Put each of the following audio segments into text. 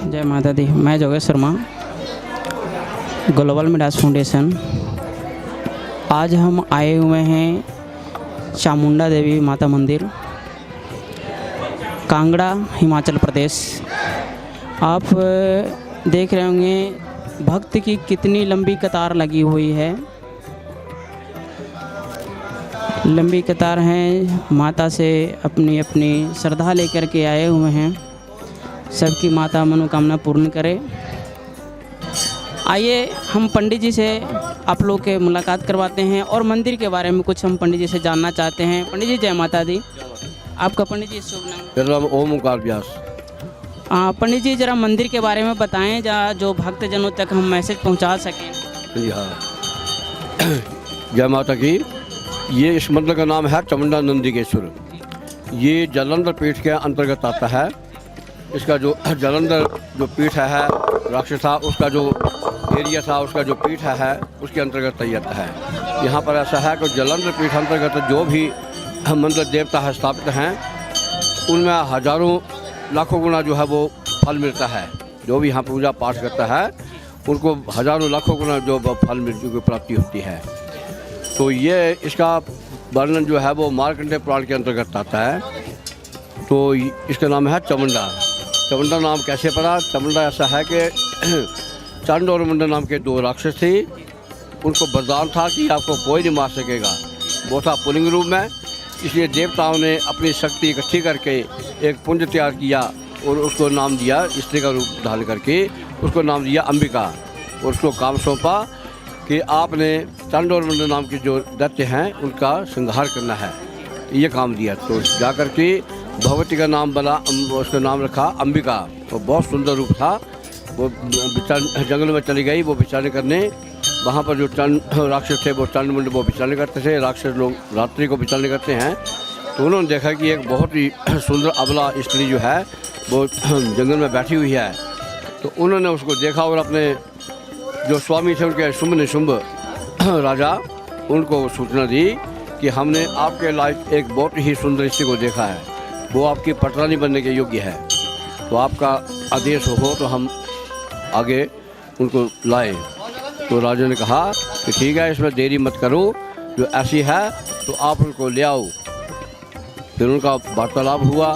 जय माता दी। मैं जोगेश शर्मा, ग्लोबल मिडास फाउंडेशन। आज हम आए हुए हैं चामुंडा देवी माता मंदिर, कांगड़ा, हिमाचल प्रदेश। आप देख रहे होंगे भक्त की कितनी लंबी कतार लगी हुई है। लंबी कतार है, माता से अपनी अपनी श्रद्धा लेकर के आए हुए हैं। सबकी माता मनोकामना पूर्ण करे। आइए हम पंडित जी से आप लोग के मुलाकात करवाते हैं और मंदिर के बारे में कुछ हम पंडित जी से जानना चाहते हैं। पंडित जी जय माता दी। आपका पंडित जी शुभ नाम? मेरा नाम ओमकार व्यास। पंडित जी जरा मंदिर के बारे में बताएं, जहाँ जो भक्तजनों तक हम मैसेज पहुंचा सकें। जी हाँ, जय माता की। ये इस मंदिर का नाम है चामुंडा नंदीकेश्वर। ये जालंधर पीठ के अंतर्गत आता है। इसका जो जालंधर जो पीठ है राक्षस था, उसका जो एरिया था, उसका जो पीठ है उसके अंतर्गत तय आता है। यहाँ पर ऐसा है कि जालंधर पीठ अंतर्गत जो भी मंदिर देवता है स्थापित हैं, उनमें हजारों लाखों गुना जो है वो फल मिलता है। जो भी यहाँ पूजा पाठ करता है उनको हजारों लाखों गुना जो फल की प्राप्ति होती है। तो ये इसका वर्णन जो है वो मार्कंडेय पुराण के अंतर्गत आता है। तो इसका नाम है चामुंडा। चामुंडा नाम कैसे पड़ा? चामुंडा ऐसा है कि चंड और मुंडा नाम के दो राक्षस थे। उनको वरदान था कि आपको कोई नहीं मार सकेगा। वो था पुल्लिंग रूप में, इसलिए देवताओं ने अपनी शक्ति इकट्ठी करके एक पुंज तैयार किया और उसको नाम दिया, स्त्री का रूप धारण करके उसको नाम दिया अंबिका। और उसको काम सौंपा कि आपने चंड और मुंडा नाम के जो दैत्य हैं उनका संहार करना है। ये काम दिया। तो जा कर के भगवती का नाम बना, उसका नाम रखा अंबिका। तो बहुत सुंदर रूप था। वो जंगल में चली गई वो बिचारे करने। वहाँ पर जो चंड राक्षस थे वो चंड मुंड वो बिचारने करते थे। राक्षस लोग रात्रि को बिचारने करते हैं। तो उन्होंने देखा कि एक बहुत ही सुंदर अबला स्त्री जो है वो जंगल में बैठी हुई है। तो उन्होंने उसको देखा और अपने जो स्वामी थे उनके शुंभ निशुंभ राजा, उनको सूचना दी कि हमने आपके लायक एक बहुत ही सुंदर स्त्री को देखा है, वो आपकी पटरानी बनने के योग्य है। तो आपका आदेश हो तो हम आगे उनको लाए। तो राजा ने कहा कि ठीक है, इसमें देरी मत करो, जो ऐसी है तो आप उनको ले आओ। फिर उनका वार्तालाप हुआ।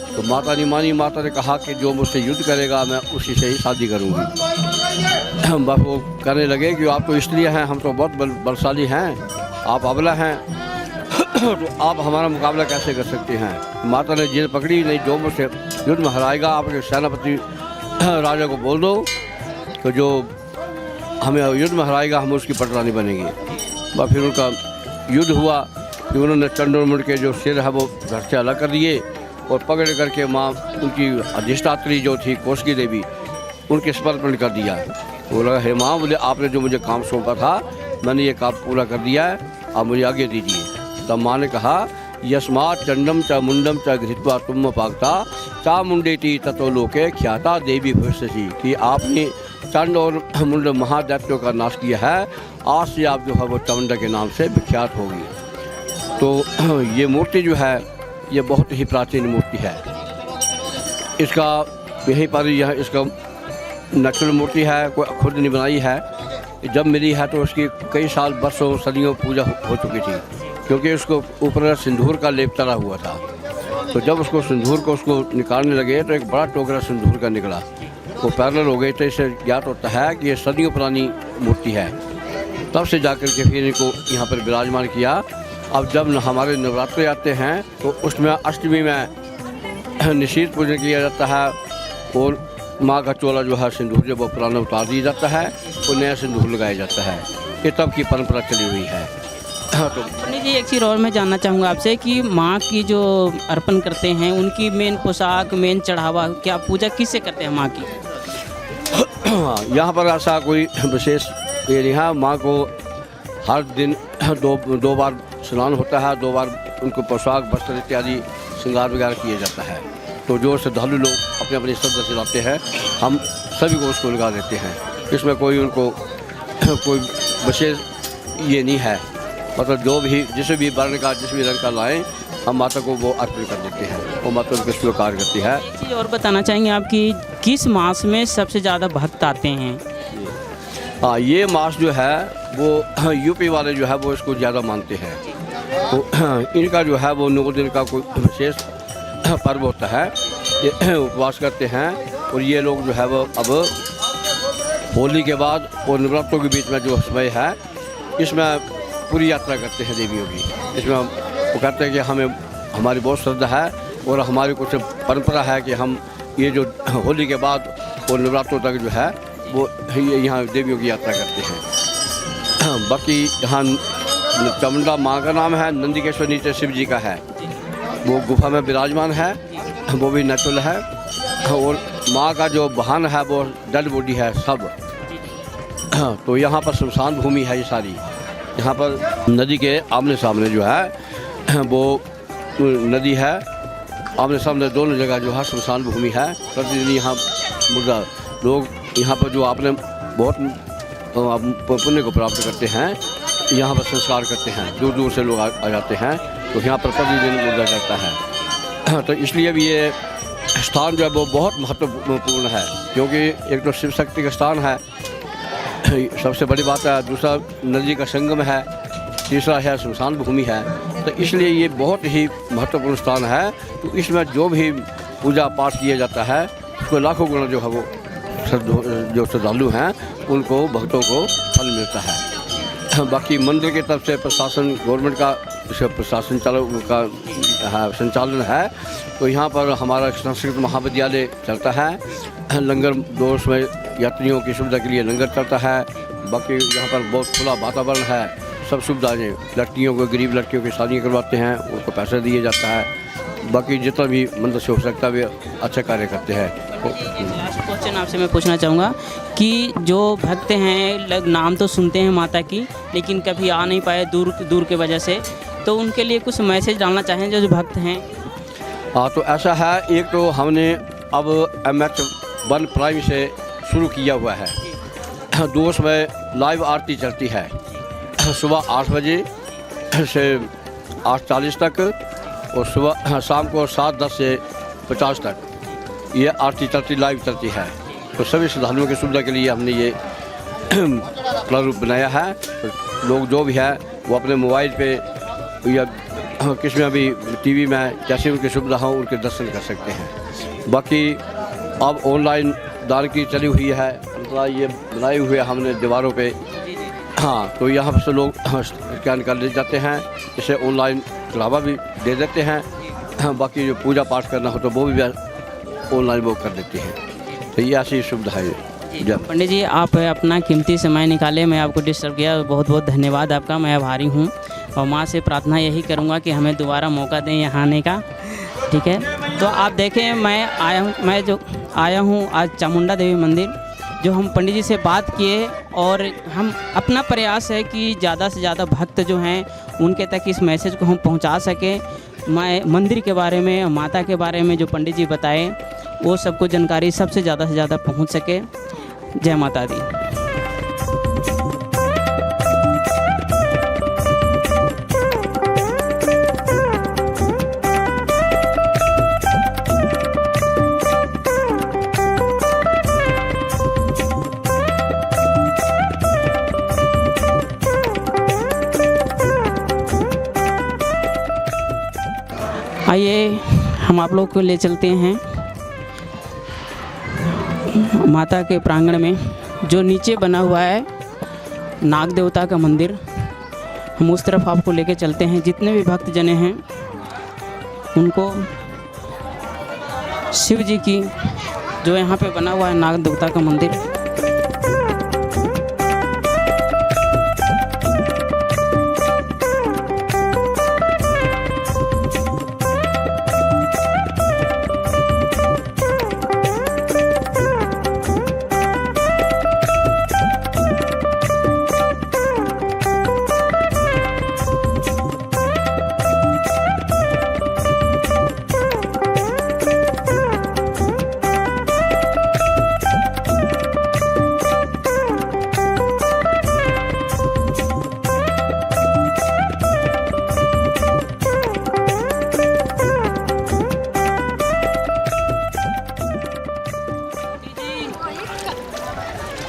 तो माता ने मानी। माता ने कहा कि जो मुझसे युद्ध करेगा मैं उसी से ही शादी करूँगी। बस वो करने लगे कि आप तो स्त्री हैं, हम तो बहुत बलशाली हैं, आप अबला हैं, तो आप हमारा मुकाबला कैसे कर सकते हैं? माता ने जेल पकड़ी, नहीं जो मुझसे युद्ध में हराएगा आपके सेनापति राजा को बोल दो तो जो हमें युद्ध में हराएगा हम उसकी पटरानी बनेंगे। बस फिर उनका युद्ध हुआ कि उन्होंने चंड और मुंड के जो सिर है वो घर से अलग कर दिए और पकड़ करके माँ उनकी अधिष्ठात्री जो थी कौशिकी देवी, उनके समर्पण कर दिया। वो लगा हे माँ, बोले आपने जो मुझे काम सौंपा था मैंने ये काम पूरा कर दिया है, आप मुझे आगे दीजिए। तब माँ ने कहा यस्मात् चंडम च मुंडम च घृत्वा तुम पागता चा मुंडेती ततो लोके ख्याता देवी भविष्यसि, कि आपने चंड और मुंड महादैत्यों का नाश किया है, आज से आप जो है वो चामुंडा के नाम से विख्यात होगी। तो ये मूर्ति जो है ये बहुत ही प्राचीन मूर्ति है। इसका यहीं पर यह इसका नेचुरल मूर्ति है, कोई खुद नहीं बनाई है। जब मिली है तो उसकी कई साल बरसों सदियों पूजा हो चुकी थी, क्योंकि उसको ऊपर सिंदूर का लेप चढ़ा हुआ था। तो जब उसको सिंदूर को उसको निकालने लगे तो एक बड़ा टोकरा सिंदूर का निकला, वो पैरेलल हो गई। तो इससे ज्ञात होता है कि ये सदियों पुरानी मूर्ति है। तब से जाकर के फिर इनको यहाँ पर विराजमान किया। अब जब हमारे नवरात्रे आते हैं तो उसमें अष्टमी में निशीत पूजन किया जाता है और माँ का चोला जो है सिंदूर जब वो पुराना उतार दिया जाता है और नया सिंदूर लगाया जाता है। ये तब की परंपरा चली हुई है। तो पंडित जी एक चीज़ और मैं जानना चाहूँगा आपसे कि माँ की जो अर्पण करते हैं उनकी मेन पोशाक, मेन चढ़ावा, क्या पूजा किससे करते हैं माँ की? यहाँ पर ऐसा कोई विशेष ये नहीं है। माँ को हर दिन दो बार स्नान होता है, 2 बार उनको पोशाक, वस्त्र इत्यादि श्रृंगार वगैरह किया जाता है। तो जो श्रद्धालु लोग अपने अपनी श्रद्धा से लाते हैं, हम सभी को उसको लगा देते हैं। इसमें कोई उनको कोई विशेष ये नहीं है। मतलब जो भी जिस भी वर्ण का, जिस भी रंग का लाएँ, हम माता को वो अर्पण कर देते हैं और माता उनको स्वीकार करती है। एक चीज़ और बताना चाहेंगे आप कि किस मास में सबसे ज़्यादा भक्त आते हैं? हाँ, ये मास जो है वो यूपी वाले जो है वो इसको ज़्यादा मानते हैं। तो इनका जो है वो 9 दिन का कोई विशेष पर्व होता है। ये उपवास करते हैं और ये लोग जो है वो अब होली के बाद और नवरात्रों के बीच में जो समय है, इसमें पूरी यात्रा करते हैं देवियों की। इसमें वो कहते हैं कि हमें हमारी बहुत श्रद्धा है और हमारी कुछ परंपरा है कि हम ये जो होली के बाद और नवरात्रों तक जो है वो यहाँ देवियों की यात्रा करते हैं। बाकी जहाँ चामुंडा माँ का नाम है, नंदिकेश्वर नीचे शिव जी का है, वो गुफा में विराजमान है, वो भी नेचुरल है। और माँ का जो वाहन है वो डेड बॉडी है सब। तो यहाँ पर शमशान भूमि है ये सारी। यहाँ पर नदी के आमने सामने जो है वो नदी है, आमने सामने दोनों जगह जो है शमशान भूमि है। प्रतिदिन यहाँ मुर्दा लोग यहाँ पर जो आपने बहुत पुण्य को प्राप्त करते हैं, यहाँ पर संस्कार करते हैं। दूर दूर से लोग आ जाते हैं, तो यहाँ पर प्रतिदिन मुर्दा जाता है। तो इसलिए भी ये स्थान जो है वो बहुत महत्वपूर्ण है, क्योंकि एक तो शिव शक्ति का स्थान है, सबसे बड़ी बात है। दूसरा नदी का संगम है, तीसरा है शमशान भूमि है। तो इसलिए ये बहुत ही महत्वपूर्ण स्थान है। तो इसमें जो भी पूजा पाठ किया जाता है उसको लाखों गुना जो है वो जो श्रद्धालु हैं उनको, भक्तों को फल मिलता है। बाकी मंदिर की तरफ से प्रशासन, गवर्नमेंट का प्रशासन का संचालन है। तो यहाँ पर हमारा संस्कृत महाविद्यालय चलता है, लंगर दोष में यात्रियों की सुविधा के लिए लंगर चलता है। बाकी यहाँ पर बहुत खुला वातावरण है, सब सुविधाएँ। लड़कियों को, गरीब लड़कियों की शादियाँ करवाते हैं, उनको पैसा दिया जाता है। बाकी जितना भी मंदिर से हो सकता है वे अच्छा कार्य करते हैं। लास्ट क्वेश्चन आपसे मैं पूछना चाहूँगा कि जो भक्त हैं, नाम तो सुनते हैं माता की, लेकिन कभी आ नहीं पाए दूर के वजह से, तो उनके लिए कुछ मैसेज डालना चाहें जो भक्त हैं? हाँ, तो ऐसा है, एक तो हमने अब MH1 प्राइम से शुरू किया हुआ है। 2 समय लाइव आरती चलती है, सुबह 8 बजे से 8:40 तक और सुबह शाम को 7:10 से 50 तक ये आरती चलती, लाइव चलती है। तो सभी श्रद्धालुओं की सुविधा के लिए हमने ये प्रारूप बनाया है। तो लोग जो भी है वो अपने मोबाइल पे या किसी में भी टीवी में जैसे उनकी सुविधा हो उनके दर्शन कर सकते हैं। बाकी अब ऑनलाइन दान की चली हुई है, ये बनाए हुए हमने दीवारों पे। हाँ, तो यहाँ से लोग स्कैन कर ले जाते हैं, इसे ऑनलाइन चढ़ावा भी दे देते हैं। बाकी जो पूजा पाठ करना हो तो वो भी ऑनलाइन वो कर देते हैं। तो ये ऐसी सुविधा है। पंडित जी, आप अपना कीमती समय निकाले, मैं आपको डिस्टर्ब किया, बहुत बहुत धन्यवाद आपका, मैं आभारी हूँ। और माँ से प्रार्थना यही करूँगा कि हमें दोबारा मौका दें यहाँ आने का। ठीक है, तो आप देखें मैं आया हूँ आज चामुंडा देवी मंदिर, जो हम पंडित जी से बात किए, और हम अपना प्रयास है कि ज़्यादा से ज़्यादा भक्त जो हैं उनके तक इस मैसेज को हम पहुंचा सकें। मैं मंदिर के बारे में, माता के बारे में जो पंडित जी बताए, वो सबको जानकारी सबसे ज़्यादा से ज़्यादा पहुंच सके। जय माता दी। आइए हम आप लोग को ले चलते हैं माता के प्रांगण में, जो नीचे बना हुआ है नाग देवता का मंदिर। हम उस तरफ आपको लेके चलते हैं। जितने भी भक्त जने हैं उनको शिव जी की जो यहाँ पे बना हुआ है नाग देवता का मंदिर।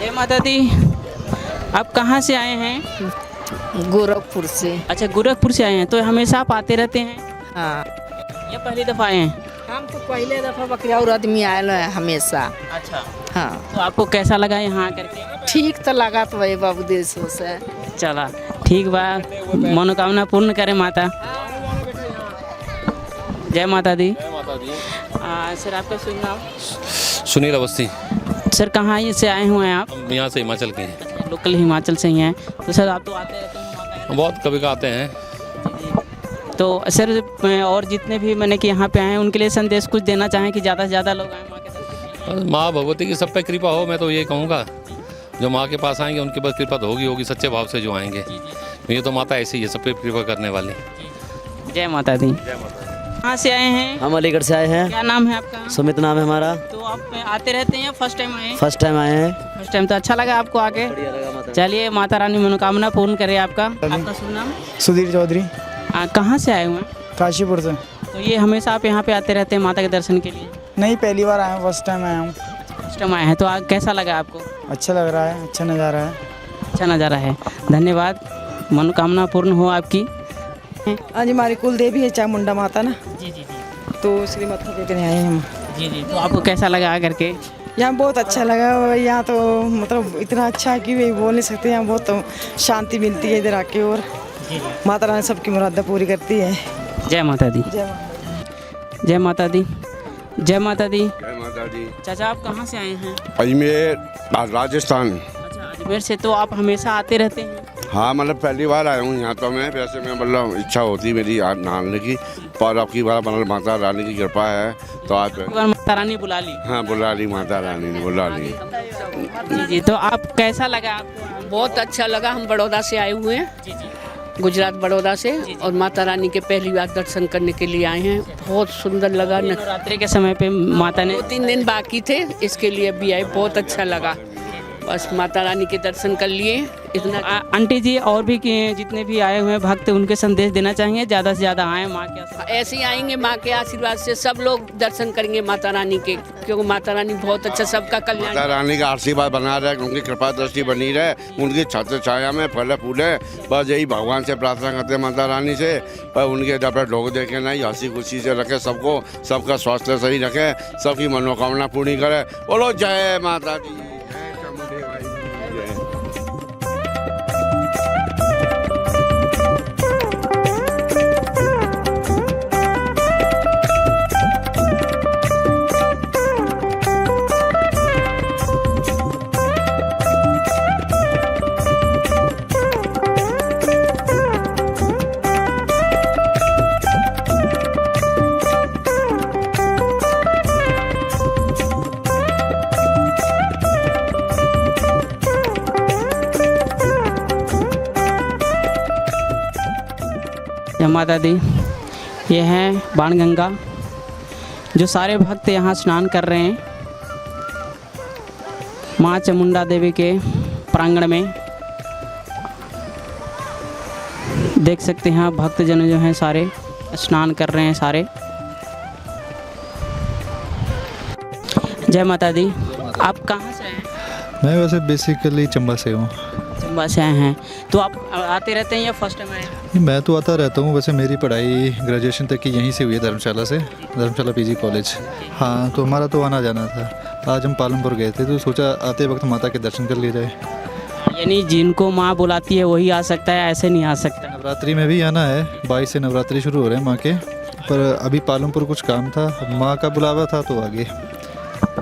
जय माता दी। आप कहाँ से आए हैं? गोरखपुर से। अच्छा, गोरखपुर से आए हैं। तो हमेशा आप आते रहते हैं हाँ, या पहली दफ़ा आए हैं? हम तो पहले दफा बकरियाउर आदमी आयल है हमेशा। अच्छा, हाँ, तो आपको कैसा लगा यहाँ आकर के? ठीक तो लगा तो वही बाबू देशों से। चला ठीक बा, मनोकामना पूर्ण करे माता। जय माता दी। सर आपका शुभ नाम? सुनील अवस्थी। सर कहाँ से आए हुए हैं आप? हम यहाँ से हिमाचल के हैं। लोकल हिमाचल से ही हैं। तो सर आप तो आते रहते हैं माता के बहुत कभी का आते हैं। दर्शन? तो सर और जितने भी मैंने कि यहाँ पे आए हैं उनके लिए संदेश कुछ देना चाहें कि ज़्यादा से ज़्यादा लोग आएँ माँ के दर्शन? बस माँ भगवती की सब पे कृपा हो, मैं तो ये कहूँगा। जो माँ के पास आएंगे उनके पास कृपा तो होगी सच्चे भाव से जो आएंगे। ये तो माता ऐसी ही है, सब पे कृपा करने वाली। जय माता दी। कहाँ से आए हैं? हम अलीगढ़ से आए हैं। क्या नाम है आपका? सुमित नाम है हमारा। तो आप आते रहते हैं या फर्स्ट टाइम आए हैं? फर्स्ट टाइम आए हैं। First time. तो अच्छा लगा आपको आके? चलिए माता रानी मनोकामना पूर्ण करे आपका। आपका शुभ नाम? सुधीर चौधरी। कहाँ से आए हुए हैं? काशीपुर से। तो ये हमेशा आप यहाँ पे आते रहते हैं माता के दर्शन के लिए? नहीं, पहली बार आया हूँ, फर्स्ट टाइम आया हूँ। फर्स्ट टाइम आए हैं। तो कैसा लगा आपको? अच्छा लग रहा है, अच्छा नज़ारा है। अच्छा नज़ारा है। धन्यवाद, मनोकामना पूर्ण हो आपकी। आज हमारी कुल देवी है चामुंडा माता ना, जी जी जी तो उसके मत्था टेकने आए हैं हम। जी जी। तो आपको कैसा लगा करके? यहाँ बहुत अच्छा लगा। यहाँ तो मतलब इतना अच्छा है कि वे बोल नहीं सकते। यहाँ बहुत तो शांति मिलती है इधर आके, और माता रानी सबकी मुरादें पूरी करती है। जय माता दी। जय माता दी। जय माता दी। जय माता दी। चाचा आप कहाँ से आए हैं? अजमेर राजस्थान। अच्छा, अजमेर से। तो आप हमेशा आते रहते हैं? हाँ, मतलब पहली बार आया हूँ यहाँ। तो मैं वैसे मैं मतलब इच्छा होती मेरी आज नहाने की, पर आपकी बार मतलब माता रानी की कृपा है तो आज माता रानी बुला ली। हाँ, बुला ली, माता रानी ने बुला ली। जी जी। तो आप कैसा लगा आपको? बहुत अच्छा लगा। हम बड़ौदा से आए हुए हैं, जी जी। गुजरात बड़ौदा से, और माता रानी के पहली बार दर्शन करने के लिए आए हैं। बहुत सुंदर लगा। नवरात्रि के समय पे माता ने 2-3 दिन बाकी थे, इसके लिए भी आए। बहुत अच्छा लगा। बस माता रानी के दर्शन कर लिए इतना। आंटी जी और भी जितने भी आए हुए हैं भक्त उनके संदेश देना चाहेंगे ज़्यादा से ज़्यादा आए माँ के आशीर्वाद? ऐसे ही आएंगे माँ के आशीर्वाद से। सब लोग दर्शन करेंगे माता रानी के, क्योंकि माता रानी बहुत अच्छा, सबका कल्याण। माता रानी का आशीर्वाद बना रहे, उनकी कृपा दृष्टि बनी रहे, उनकी छत्र छाया में फल फूले। बस यही भगवान से प्रार्थना करते हैं माता रानी से। पर उनके दर पर लोग देखे नहीं, हंसी खुशी से रखे सबको, सबका स्वास्थ्य सही रखे, सबकी मनोकामना पूरी करे। बोलो जय माता दी। जय चामुंडे माई की जय। जय माता दी। ये है बाणगंगा, जो सारे भक्त यहाँ स्नान कर रहे हैं माँ चामुंडा देवी के प्रांगण में। देख सकते हैं आप भक्तजन जो हैं सारे स्नान कर रहे हैं सारे। जय माता दी। आप कहाँ से आए हैं? मैं वैसे बेसिकली चंबा से हूँ। चंबा से आए हैं। तो आप आते रहते हैं या फर्स्ट टाइम आए हैं? मैं तो आता रहता हूँ। वैसे मेरी पढ़ाई ग्रेजुएशन तक की यहीं से हुई है, धर्मशाला से, धर्मशाला पीजी कॉलेज। हाँ, तो हमारा तो आना जाना था। आज हम पालमपुर गए थे तो सोचा आते वक्त माता के दर्शन कर लिए जाए। यानी जिनको माँ बुलाती है वही आ सकता है, ऐसे नहीं आ सकता? नवरात्रि में भी आना है। 22 से नवरात्रि शुरू हो रहे हैं माँ के, पर अभी पालमपुर कुछ काम था, माँ का बुलावा था तो आगे।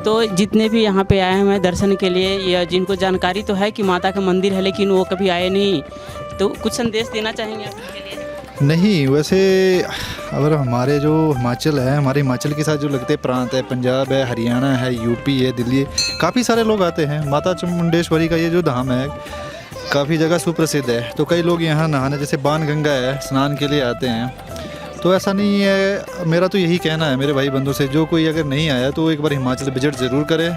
तो जितने भी यहाँ पे आए हैं दर्शन के लिए, या जिनको जानकारी तो है कि माता का मंदिर है लेकिन वो कभी आए नहीं, तो कुछ संदेश देना चाहेंगे आप उनके लिए? नहीं, वैसे अगर हमारे जो हिमाचल है, हमारे हिमाचल के साथ जो लगते प्रांत है, पंजाब है, हरियाणा है, यूपी है, दिल्ली है, काफ़ी सारे लोग आते हैं। माता चामुंडेश्वरी का ये जो धाम है काफ़ी जगह सुप्रसिद्ध है, तो कई लोग यहाँ नहाने, जैसे बाण गंगा है, स्नान के लिए आते हैं। तो ऐसा नहीं है, मेरा तो यही कहना है मेरे भाई बंधु से, जो कोई अगर नहीं आया तो एक बार हिमाचल विजिट ज़रूर करे।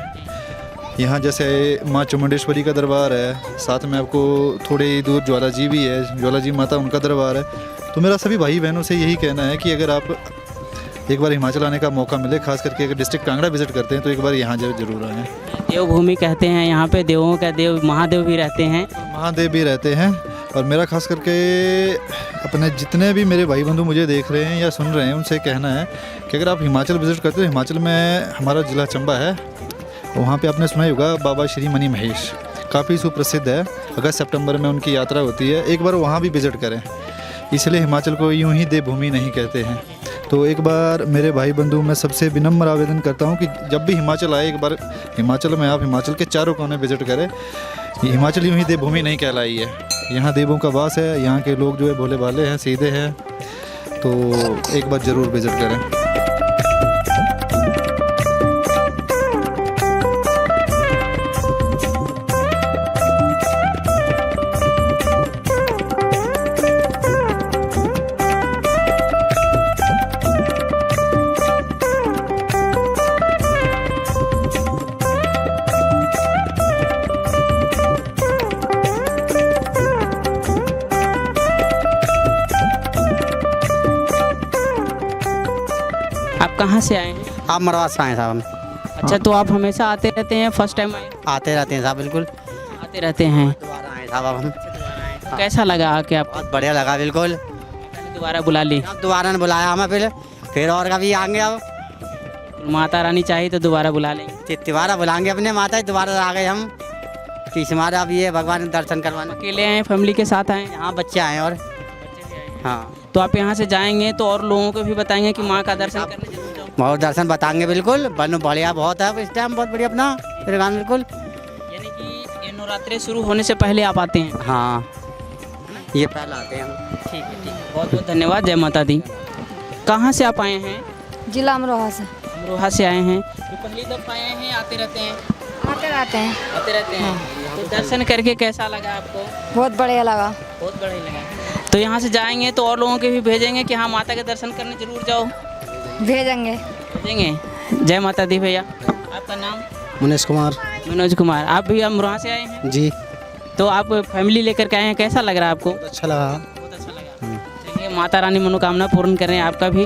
यहाँ जैसे माँ चामुंडेश्वरी का दरबार है, साथ में आपको थोड़ी ही दूर ज्वाला जी भी है, ज्वाला जी माता उनका दरबार है। तो मेरा सभी भाई बहनों से यही कहना है कि अगर आप एक बार हिमाचल आने का मौका मिले, खास करके अगर डिस्ट्रिक्ट कांगड़ा विजिट करते हैं तो एक बार यहाँ जरूर आएँ। देवभूमि कहते हैं यहाँ पे, देवों का देव महादेव भी रहते हैं। महादेव भी रहते हैं। और मेरा खास करके अपने जितने भी मेरे भाई बंधु मुझे देख रहे हैं या सुन रहे हैं उनसे कहना है कि अगर आप हिमाचल विजिट करते हो, हिमाचल में हमारा ज़िला चंबा है, वहाँ पे आपने सुना ही होगा बाबा श्री मणि महेश, काफ़ी सुप्रसिद्ध है। अगस्त सितंबर में उनकी यात्रा होती है, एक बार वहाँ भी विजिट करें। इसलिए हिमाचल को यूं ही देवभूमि नहीं कहते हैं। तो एक बार मेरे भाई बंधु मैं सबसे विनम्र आवेदन करता हूं कि जब भी हिमाचल आए, एक बार हिमाचल में आप हिमाचल के चारों कोने विजिट करें। ये हिमाचल यूं ही देवभूमि नहीं कहलाई है, यहाँ देवों का वास है, यहाँ के लोग जो है भोले भाले हैं, सीधे हैं। तो एक बार ज़रूर विजिट करें। आप कहाँ से आए हैं? आप मरवाद से आए साहब हम। अच्छा, तो आप हमेशा आते रहते हैं, फर्स्ट टाइम आए? आते रहते हैं साहब, बिल्कुल आते रहते हैं। दोबारा आए साहब अब हम। तो कैसा लगा आके आपको? बहुत बढ़िया लगा, बिल्कुल। दोबारा बुला ली? अब दोबारा ने बुलाया हमें, फिर और कभी आएंगे। अब माता रानी चाहिए तो दोबारा बुला लेंगे। दोबारा बुलाएंगे अपने माता, दोबारा आ गए हम। तीसरा अब ये भगवान दर्शन करवाने। अकेले आए, फैमिली के साथ आए? यहाँ बच्चे आए और हाँ। तो आप यहाँ से जाएंगे तो और लोगों को भी बताएंगे कि माँ का दर्शन करने जरूर जाओ। बहुत दर्शन बताएंगे, बिल्कुल। बन बढ़िया बहुत है इस टाइम, बहुत बढ़िया अपना प्रोग्राम, बिल्कुल। यानी कि ये नवरात्रे शुरू होने से पहले आप आते हैं? हाँ, ये पहले आते हैं हम। ठीक है, ठीक है। बहुत बहुत धन्यवाद। जय माता दी। कहाँ से आप आए हैं? जिला अमरोहा से। अमरोहा से आए हैं। तो पहली दफ़ा आए हैं, आते रहते हैं? आते रहते हैं। आते रहते हैं। तो दर्शन करके कैसा लगा आपको? बहुत बढ़िया लगा। बहुत बढ़िया लगा। तो यहाँ से जाएंगे तो और लोगों के भी भेजेंगे कि हाँ माता के दर्शन करने जरूर जाओ? भेजेंगे। भेजेंगे। जय माता दी। भैया आपका नाम? मनोज कुमार। मनोज कुमार। आप भी अमरोहा से आए हैं? जी। तो आप फैमिली लेकर के आए हैं, कैसा लग रहा है आपको? अच्छा लगा। बहुत अच्छा लगा। चलिए, माता रानी मनोकामना पूर्ण करें आपका भी।